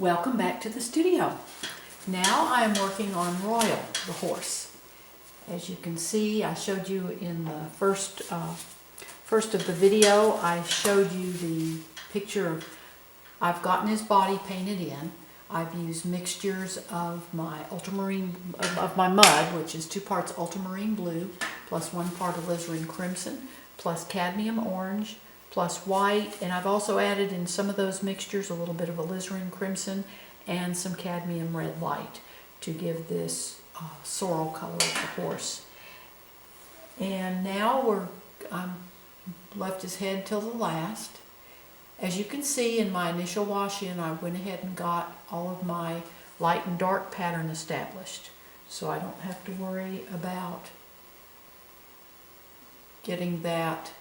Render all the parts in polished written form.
Welcome back to the studio. Now I am working on Royal, the horse. As you can see, I showed you in the first of the video, I showed you the picture. I've gotten his body painted in. I've used mixtures of my ultramarine, of my mud, which is 2 parts ultramarine blue, plus 1 part alizarin crimson, plus cadmium orange, plus white, and I've also added in some of those mixtures a little bit of alizarin crimson and some cadmium red light to give this sorrel color of the horse. And now I've left his head till the last. As you can see in my initial wash-in, I went ahead and got all of my light and dark pattern established, so I don't have to worry about getting that.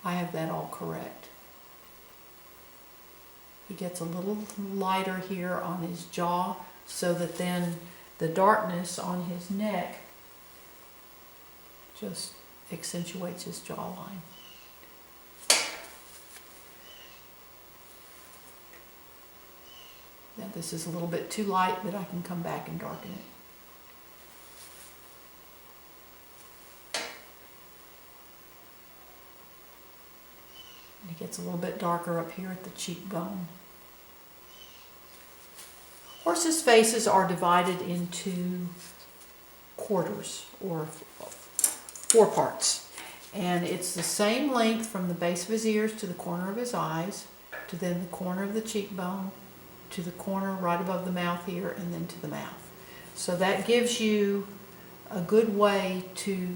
I have that all correct. He gets a little lighter here on his jaw, so that then the darkness on his neck just accentuates his jawline. Now this is a little bit too light, but I can come back and darken it. And it gets a little bit darker up here at the cheekbone. Horses' faces are divided into quarters, or 4 parts. And it's the same length from the base of his ears to the corner of his eyes, to then the corner of the cheekbone, to the corner right above the mouth here, and then to the mouth. So that gives you a good way to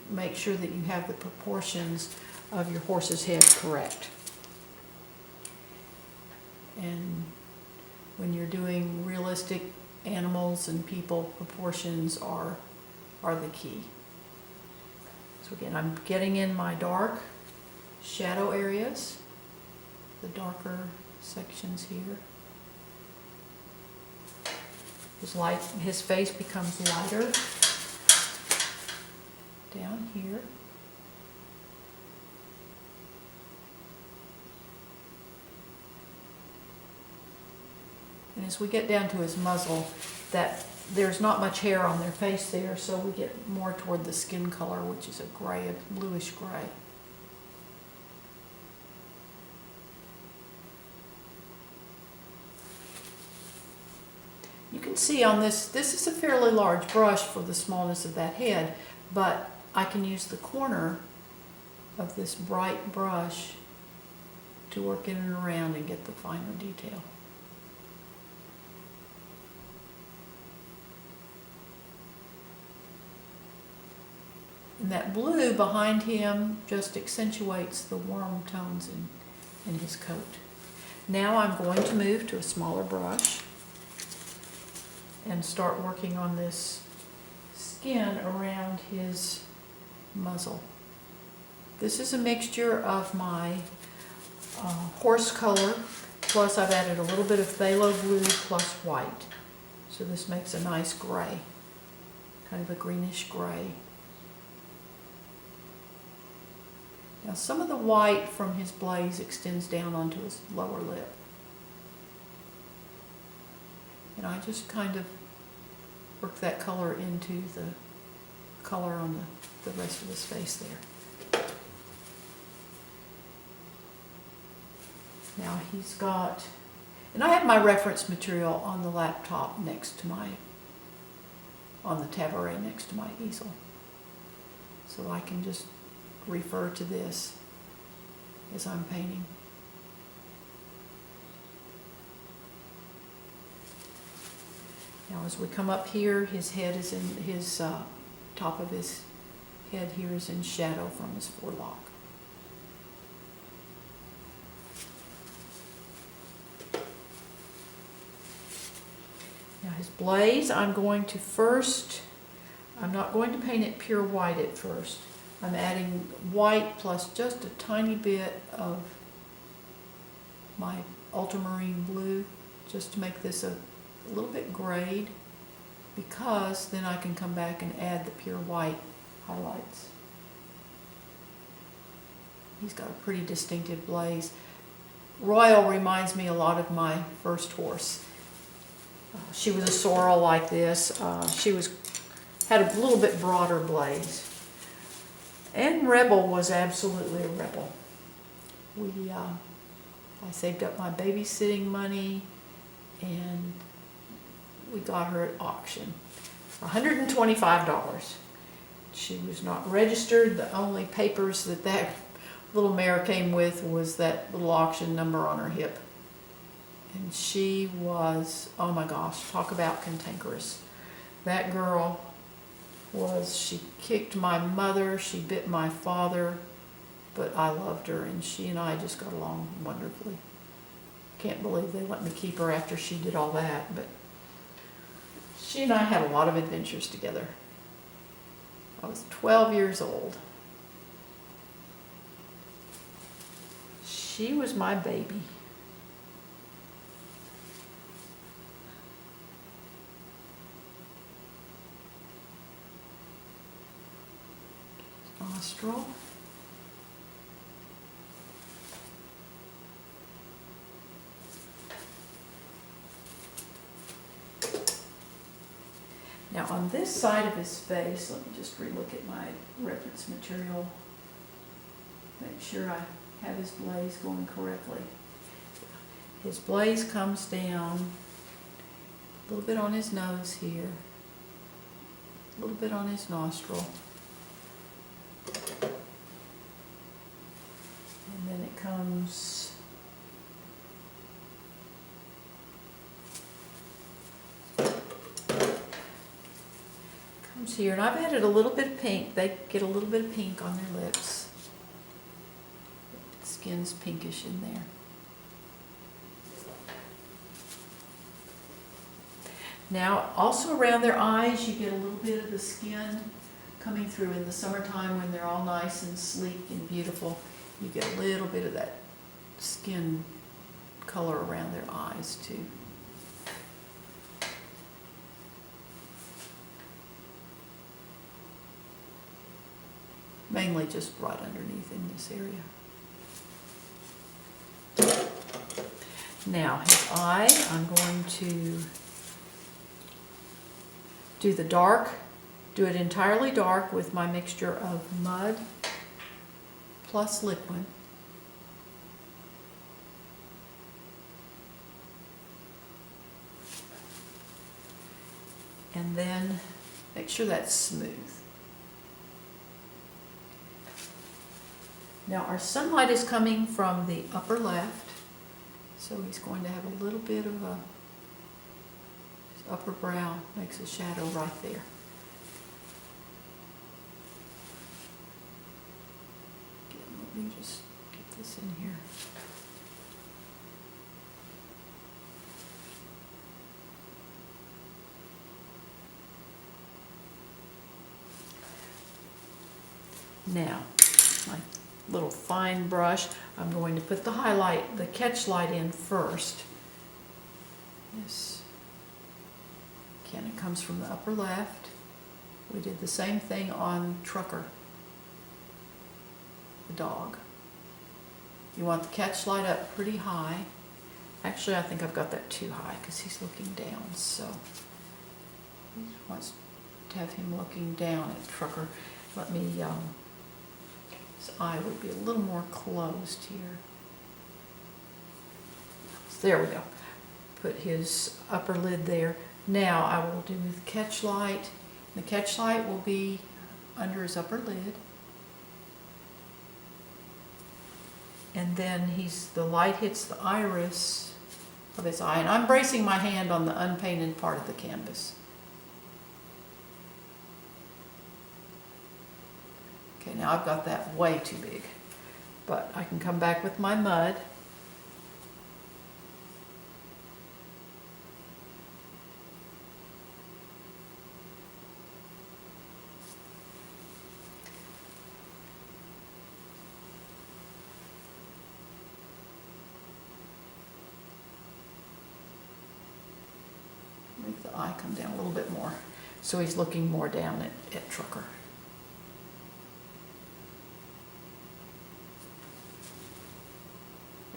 make sure that you have the proportions of your horse's head correct. And when you're doing realistic animals and people, proportions are the key. So again, I'm getting in my dark shadow areas, the darker sections here. His face becomes lighter down here. And as we get down to his muzzle, there's not much hair on their face there, so we get more toward the skin color, which is a gray, a bluish gray. You can see on this is a fairly large brush for the smallness of that head, but I can use the corner of this bright brush to work in and around and get the finer detail. And that blue behind him just accentuates the warm tones in his coat. Now I'm going to move to a smaller brush and start working on this skin around his muzzle. This is a mixture of my horse color, plus I've added a little bit of phthalo blue plus white. So this makes a nice gray, kind of a greenish gray. Now some of the white from his blaze extends down onto his lower lip. And I just kind of work that color into the color on the rest of his face there. Now he's got, and I have my reference material on the laptop next to on the tabouret next to my easel. So I can just refer to this as I'm painting. Now as we come up here, his head is in his top of his head here is in shadow from his forelock. Now his blaze, I'm not going to paint it pure white at first. I'm adding white plus just a tiny bit of my ultramarine blue, just to make this a little bit grayed, because then I can come back and add the pure white highlights. He's got a pretty distinctive blaze. Royal reminds me a lot of my first horse. She was a sorrel like this. She had a little bit broader blaze. And Rebel was absolutely a rebel. I saved up my babysitting money and we got her at auction for $125. She was not registered. The only papers that little mare came with was that little auction number on her hip. And she was, oh my gosh, talk about cantankerous. That girl she kicked my mother, she bit my father, but I loved her and she and I just got along wonderfully. Can't believe they let me keep her after she did all that, but she and I had a lot of adventures together. I was 12 years old. She was my baby. Nostril. Now on this side of his face, let me just relook at my reference material. Make sure I have his blaze going correctly. His blaze comes down a little bit on his nose here, a little bit on his nostril. And then it comes here, and I've added a little bit of pink. They get a little bit of pink on their lips. The skin's pinkish in there. Now, also around their eyes, you get a little bit of the skin coming through in the summertime when they're all nice and sleek and beautiful. You get a little bit of that skin color around their eyes too. Mainly just right underneath in this area. Now his eye, I'm going to do the dark, do it entirely dark with my mixture of mud plus liquid. And then make sure that's smooth. Now our sunlight is coming from the upper left, so he's going to have a little bit of his upper brow makes a shadow right there. Let me just get this in here. Now, my little fine brush, I'm going to put the highlight, the catch light in first. This, again, it comes from the upper left. We did the same thing on Trucker, the dog. You want the catch light up pretty high. Actually, I think I've got that too high because he's looking down, so he wants to have him looking down at Trucker. Let me, his eye would be a little more closed here. So there we go. Put his upper lid there. Now I will do the catch light. The catch light will be under his upper lid. And then the light hits the iris of his eye. And I'm bracing my hand on the unpainted part of the canvas. Okay, now I've got that way too big. But I can come back with my mud. Make the eye come down a little bit more so he's looking more down at Trucker.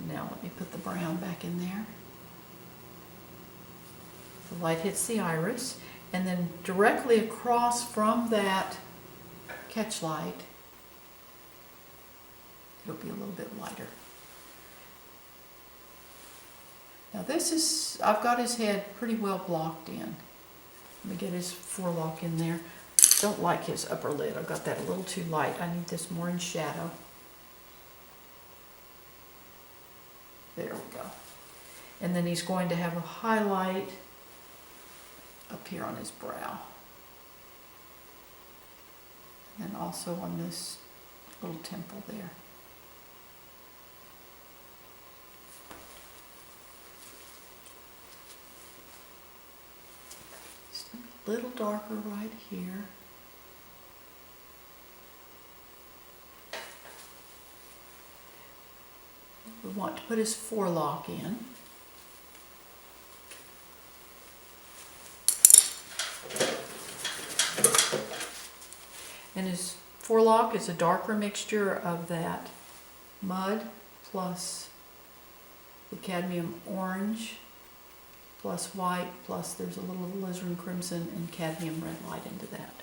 Now let me put the brown back in there. The light hits the iris, and then directly across from that catch light, it'll be a little bit lighter. Now this is, I've got his head pretty well blocked in. Let me get his forelock in there. Don't like his upper lid. I've got that a little too light. I need this more in shadow. There we go. And then he's going to have a highlight up here on his brow. And then also on this little temple there. Just a little darker right here. We want to put his forelock in. And his forelock is a darker mixture of that mud plus the cadmium orange plus white plus there's a little alizarin crimson and cadmium red light into that.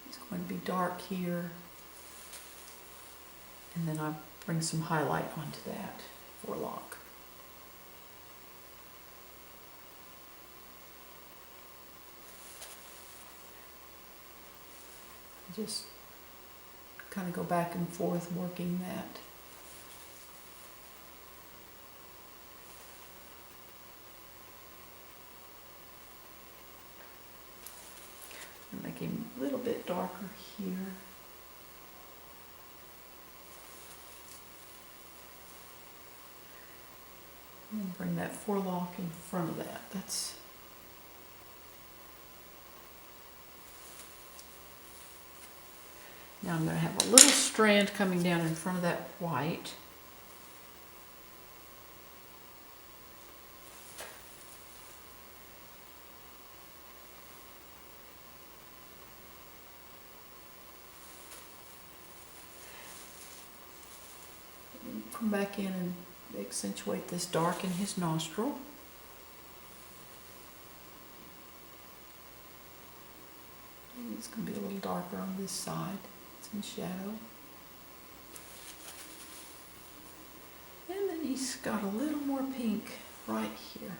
It's going to be dark here, and then I'll bring some highlight onto that forelock. Just kind of go back and forth working that. And make him a little bit darker here. And bring that forelock in front of that. That's now I'm going to have a little strand coming down in front of that white. And come back in and accentuate this dark in his nostril. And it's going to be a little darker on this side. In shadow. And then he's got a little more pink right here.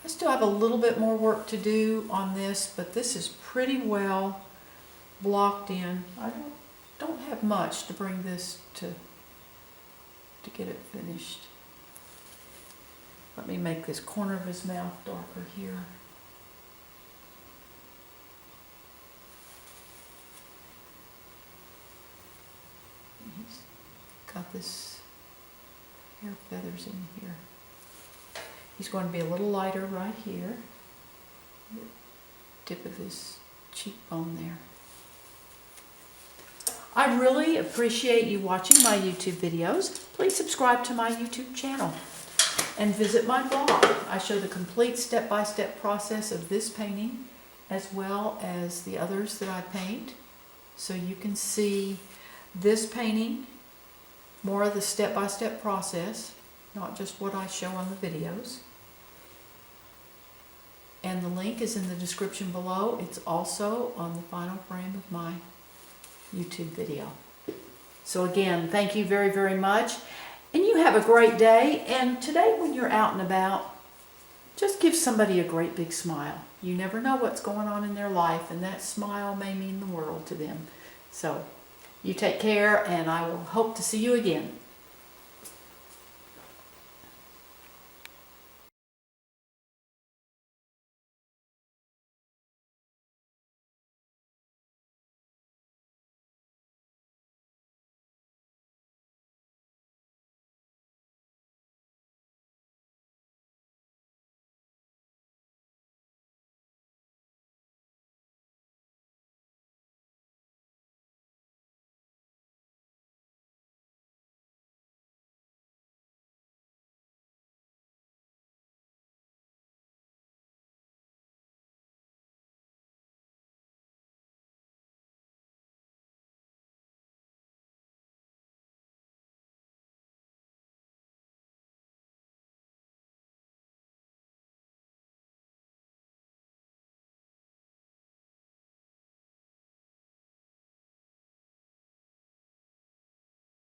I still have a little bit more work to do on this, but this is pretty well blocked in. I don't have much to bring this to get it finished. Let me make this corner of his mouth darker here. And he's got this hair feathers in here. He's going to be a little lighter right here. The tip of his cheekbone there. I really appreciate you watching my YouTube videos. Please subscribe to my YouTube channel. And visit my blog. I show the complete step-by-step process of this painting as well as the others that I paint. So you can see this painting, more of the step-by-step process, not just what I show on the videos. And the link is in the description below. It's also on the final frame of my YouTube video. So again, thank you very, very much. And you have a great day. And today when you're out and about, just give somebody a great big smile. You never know what's going on in their life, and that smile may mean the world to them. So you take care, and I will hope to see you again.